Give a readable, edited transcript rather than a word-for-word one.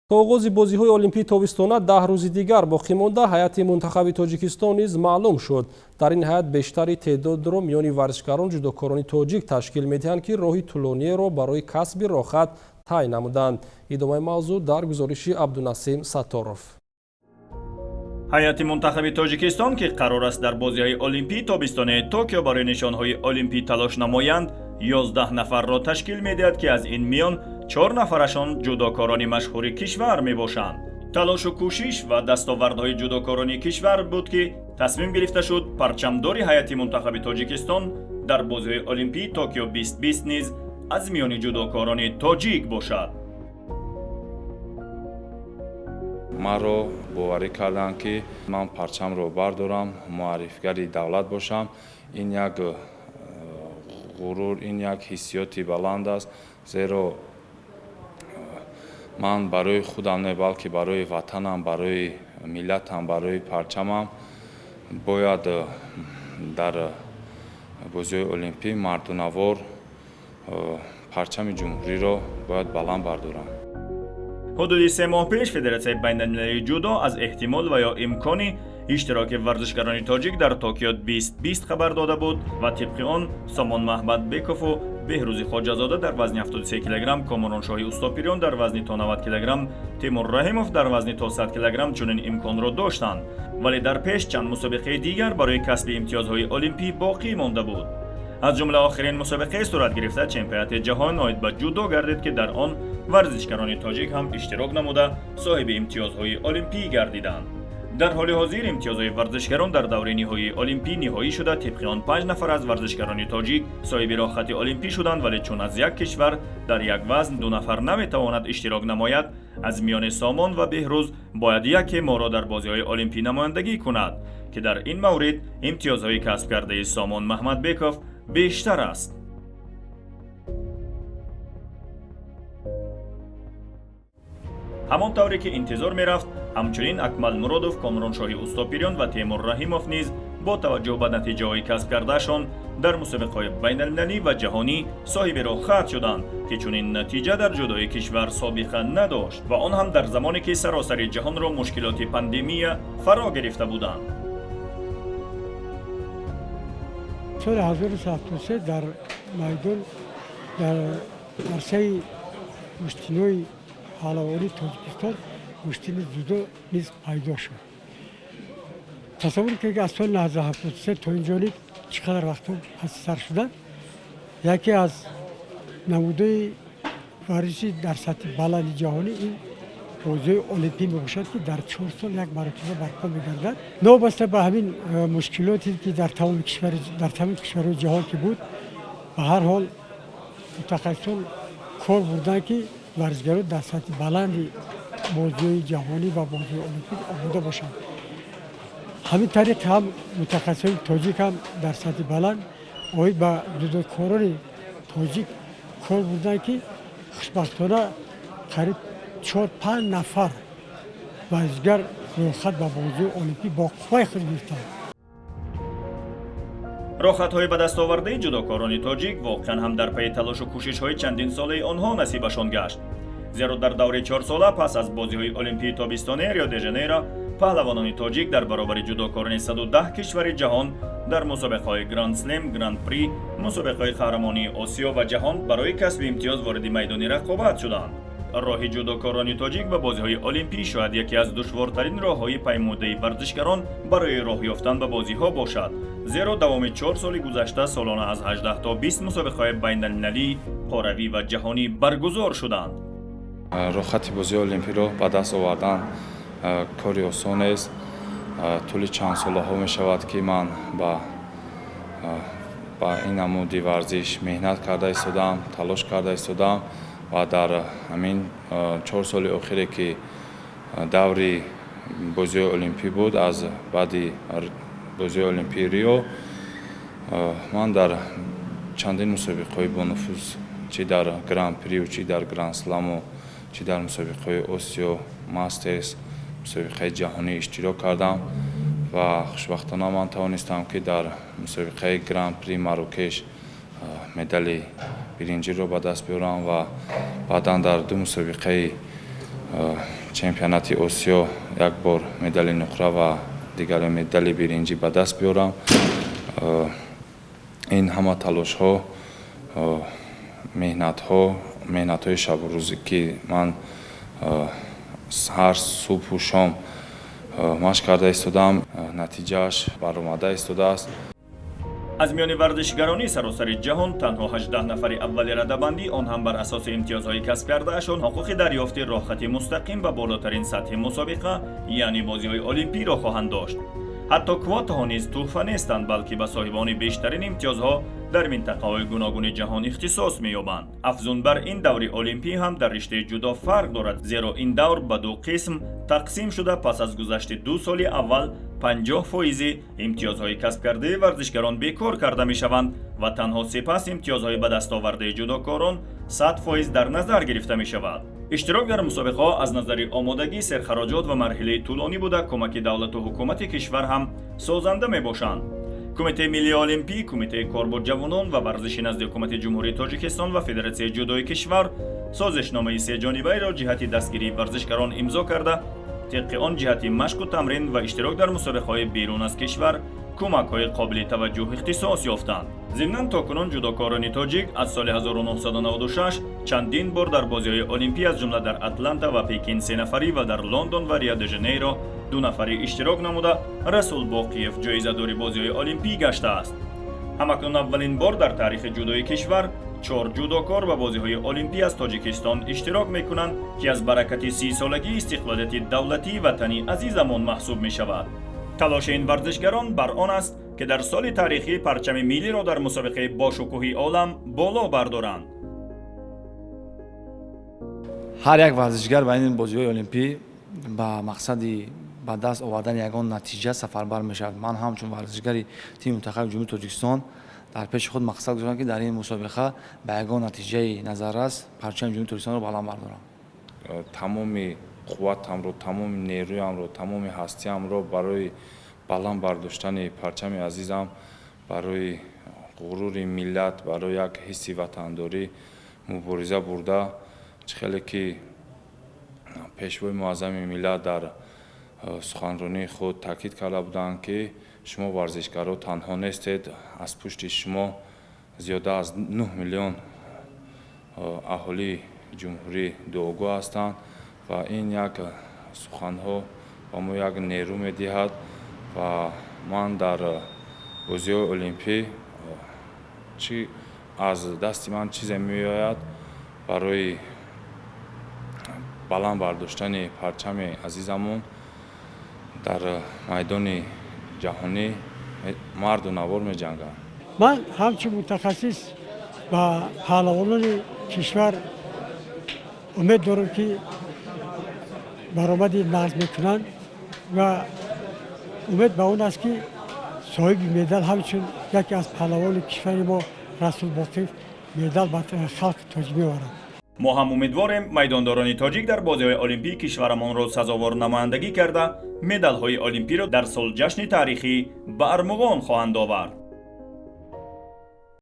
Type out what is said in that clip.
то оғози бозиҳои олимпии тобистона 10 рӯзи дигар боқӣ монда ҳайати мунтахаби Тоҷикистон низ маълум шуд. Дар ин ҳайат бештари теъдодро миёни варзишгарони ҷудокорони тоҷик ташкил медиҳанд, ки роҳи тӯлониеро барои касби рохат тай намуданд. Идомаи мавзӯъ дар гузориши Абдунасим Сатторов. ҳайати мунтахаби Тоҷикистон, ки қарор аст дар бозиҳои олимпии тобистонаи Токио барои нишонҳои олимпӣ талош намоянд, 11 нафарро ташкил медиҳад, ки аз ин миён 4 нафарашон ҷудокорони машҳури кишвар мебошанд. талошу кӯшиш ва дастовардҳои ҷудокорони кишвар буд, ки тасмим гирифта шуд парчамдори ҳайати мунтахаби Тоҷикистон дар бозиҳои олимпии Токио 2020 низ аз миёни ҷудокорони тоҷик бошад. маро боварӣ карданд, ки ман парчамро бардорам, муаррифгари давлат бошам. ин як ғурур, ин як ҳиссиёти баланд аст, зеро ман барои худам не, балки барои ватанам, барои миллатам, барои парчамам бояд дар бозиҳои олимпӣ мардунавор парчами ҷумҳуриро бояд баланд бардорам. ҳудуди 3 моҳ пеш Федератсияи байналмилалии ҷудо аз эҳтимол ва ё имкони иштироки варзишгарони тоҷик дар Токио 2020 хабар дода буд ва тибқи он Сомон Маҳмадбекову Беҳрӯзи Хоҷазода дар вазни 73 кг, Комароншоҳи Устопирён дар вазни то 90 кг, Тимур Раҳимов дар вазни то 100 кг чунин имконро доштанд, вале дар пеш чанд мусобиқаи дигар барои касби имтиёзҳои олимпӣ боқӣ монда буд. аз ҷумла охирин мусобиқаи сурат гирифта чемпионати ҷаҳон оид ба ҷудо гардид, ки дар он варзишгарони тоҷик ҳам иштирок намуда соҳиби имтиёзҳои олимпӣ гардиданд. дар ҳоли ҳозир имтиёзҳои варзишгарон дар давраи ниҳоии олимпӣ ниҳоӣ шуда, тибқи он 5 нафар аз варзишгарони тоҷик соҳиби рохати олимпӣ шуданд, вале чун аз як кишвар дар як вазн 2 нафар наметавонад иштирок намояд, аз миёни Сомон ва Беҳрӯз бояд яке моро дар бозиҳои олимпӣ намояндагӣ кунад, ки дар ин маврид имтиёзҳои касб кардаи Сомон Маҳмадбеков бештар аст. ҳамон тавре ки интизор мерафт, ҳамчунин Акмал Муродов, Комароншоҳи Устопирён ва Теймур Раҳимов низ бо таваҷҷӯҳ ба натиҷаҳои касб кардаашон дар мусобиқаҳои байналмилалӣ ва ҷаҳонӣ соҳиби рохат шуданд, ки чунин натиҷа дар ҷудои кишвар собиқа надошт ва он ҳам дар замоне ки саросари ҷаҳонро мушкилоти пандемия фаро гирифта буданд. соли 1973 дар майдон дар арсаи муштинои ҳаловони Тоҷикистон муштини ҷудо низ пайдо шуд. тасаввур кунед, аз соли 1973 то инҷони чӣ қадар вақтҳо сар шуда. яке аз намудои варзиши дар сатҳи баланди ҷаҳонӣ ин бозиҳои олимпӣ мебошад, ки дар 4 сол як маротиба барпо мегардад. новобаста ба ҳамин мушкилоте ки дар тамоми кишварҳои ҷаҳон ки буд, ба ҳар ҳол мутахассисон кор бурданд, ки варзишгарон дар сатҳи баланди бозиҳои ҷаҳонӣ ва бозиҳои олимпик омода бошанд. ҳамин тариқ ҳам мутахассисони тоҷик ҳам дар сатҳи баланд оид ба ҷудокорони тоҷик кор бурданд, ки хушбахтона қариб 4-5 нафар варзишгар рохат ба бозиҳои олимпӣ бо қувваи худ гирифтанд. рохатҳои ба дастовардаи ҷудокорони тоҷик воқеан ҳам дар пайи талошу кӯшишҳои чандин солаи онҳо насибашон гашт. зеро дар даври 4 сола пас аз бозиҳои олимпии тобистонаи Рио де Жанейро, паҳлавонони тоҷик дар баробари ҷудокорони 110 кишвари ҷаҳон дар мусобиқаҳои Гранд Слем, Гранд При, мусобиқаҳои қаҳрамонии Осиё ва ҷаҳон барои касби имтиёз вориди майдони рақобат шуданд. роҳи ҷудокорони тоҷик ба бозиҳои олимпӣ шояд яке аз душвортарин роҳҳои паймудаи варзишгарон барои роҳ ёфтан ба бозиҳо бошад, зеро давоми 4 соли гузашта солона аз 18 то 20 мусобиқаҳои байналмилалӣ, қоравӣ ва ҷаҳонӣ баргузор шуданд. рохати бозиҳои олимпиро ба даст овардан кори осон нест. тӯли чанд солаҳо мешавад, ки ман ба ин намуди варзиш меҳнат карда истодам, талош карда истодам ва дар ҳамин 4 соли охире ки даври бозиҳои олимпӣ буд, аз баъди бозиҳои олимпии Рио, ман дар чандин мусобиқаҳои бонуфуз, чӣ дар Гран Приу, чӣ дар Гранд Сламу, чӣ дар мусобиқаҳои Осиё, Мастерс, мусобиқаи ҷаҳонӣ иштирок кардам ва хушбахтона ман тавонистам, ки дар мусобиқаи Гран При Марокеш медали биринҷиро ба даст биёрам ва баъдан дар 2 мусобиқаи чемпионати осиё як бор медали нуқра ва дигар медали биринҷӣ ба даст биёрам. ин ҳама талошҳо меҳнатҳои шабрӯзӣ ки ман ҳар субҳу шом машқ карда истодам, натиҷааш баромада истодааст. аз миёни варзишгарони саросари ҷаҳон танҳо 18 нафари аввали радабандӣ, он ҳам бар асоси имтиёзҳои касб кардаашон, ҳуқуқи дарёфти роҳхати мустақим ба болотарин сатҳи мусобиқа, яъне бозиҳои олимпиро хоҳанд дошт. ҳатто квотаҳо низ туҳфа нестанд, балки ба соҳибони бештарин имтиёзҳо дар минтақаҳои гуногуни ҷаҳон ихтисос меёбанд. афзун бар ин даври олимпӣ ҳам дар риштаи ҷудо фарқ дорад, зеро ин давр ба ду қисм тақсим шуда пас аз гузашти 2 соли аввал 50% имтиёзҳои касбкардаи варзишгарон бекор карда мешаванд ва танҳо сипас имтиёзҳои ба дастовардаи ҷудокорон 100% дар назар гирифта мешавад. иштирок дар мусобиқаҳо аз назари омодагӣ, серхароҷот ва марҳилаи тӯлонӣ буда кӯмаки давлату ҳукумати кишвар ҳам созанда мебошанд. кумитаи миллии олимпӣ, кумитаи кор бо ҷавонон ва варзиши назди ҳукумати ҷумҳурии Тоҷикистон ва Федератсияи ҷудои кишвар созишномаи сеҷонибаеро ҷиҳати дастгирии варзишгарон имзо карда, тибқи он ҷиҳати машқу тамрин ва иштирок дар мусобиқаҳои берун аз кишвар кӯмакҳои қобили таваҷҷӯҳ ихтисос ёфтанд. зимнан токунун ҷудокорони тоҷик аз соли 1996 чандин бор дар бозиҳои олимпӣ аз ҷумла дар Атланта ва Пекин 3 нафарӣ ва дар Лондон ва Рио де Жанейро 2 нафарӣ иштирок намуда, Расул Боқиев ҷоизадори бозиҳои олимпӣ гаштааст. ҳамакнун аввалин бор дар таърихи ҷудои кишвар 4 ҷудокор ба бозиҳои олимпӣ аз Тоҷикистон иштирок мекунанд, ки аз баракати 30-солагии истиқлолияти давлатии ватани азизамон маҳсуб мешавад. талоши ин варзишгарон бар он аст, ки дар соли таърихӣ парчами миллиро дар мусобиқаи бошукӯҳи олам боло бардоранд. ҳар як варзишгар ба ин бозиҳои олимпӣ ба мақсади ба даст овардани ягон натиҷа сафарбар мешавад. ман ҳамчун варзишгари тими мунтахаби ҷумҳурии Тоҷикистон дар пеши худ мақсад гузоштам, ки дар ин мусобиқа ба ягон натиҷаи назаррас парчами ҷумҳурии Тоҷикистонро баланд бардорам. тамоми қувватамро, тамоми нерӯямро, тамоми ҳастиямро барои баланд бардоштани парчами азизам, барои ғурури миллат, барои як ҳисси ватандорӣ мубориза бурда, чӣ хеле ки пешвои муаззами миллат дар суханронии худ таъкид карда буданд, ки шумо варзишгаро танҳо нестед, аз пушти шумо зиёда аз 9 миллион аҳолии ҷумҳурӣ дуогӯҳ ҳастанд ва ин як суханҳо ба мо як нерӯ медиҳад ва ман дар бозиҳои олимпӣ чӣ аз дасти ман чизе меояд барои баланд бардоштани парчами азизамон дар майдони ҷаҳонӣ марду навор меҷангам. ман ҳамчун мутахассис ба паҳлавонони кишвар умед дорам, ки баромади нағз мекунанд ва умед ба он аст, ки соҳиби медал ҳамчун яке аз паҳлавони кишвари мо Расул Боқиев медал ба халқи тоҷик меорад. мо ҳам умедворем майдондорони тоҷик дар бозиҳои олимпии кишварамонро сазовор намояндагӣ карда медалҳои олимпиро дар солҷашни таърихӣ ба армуғон хоҳанд овард.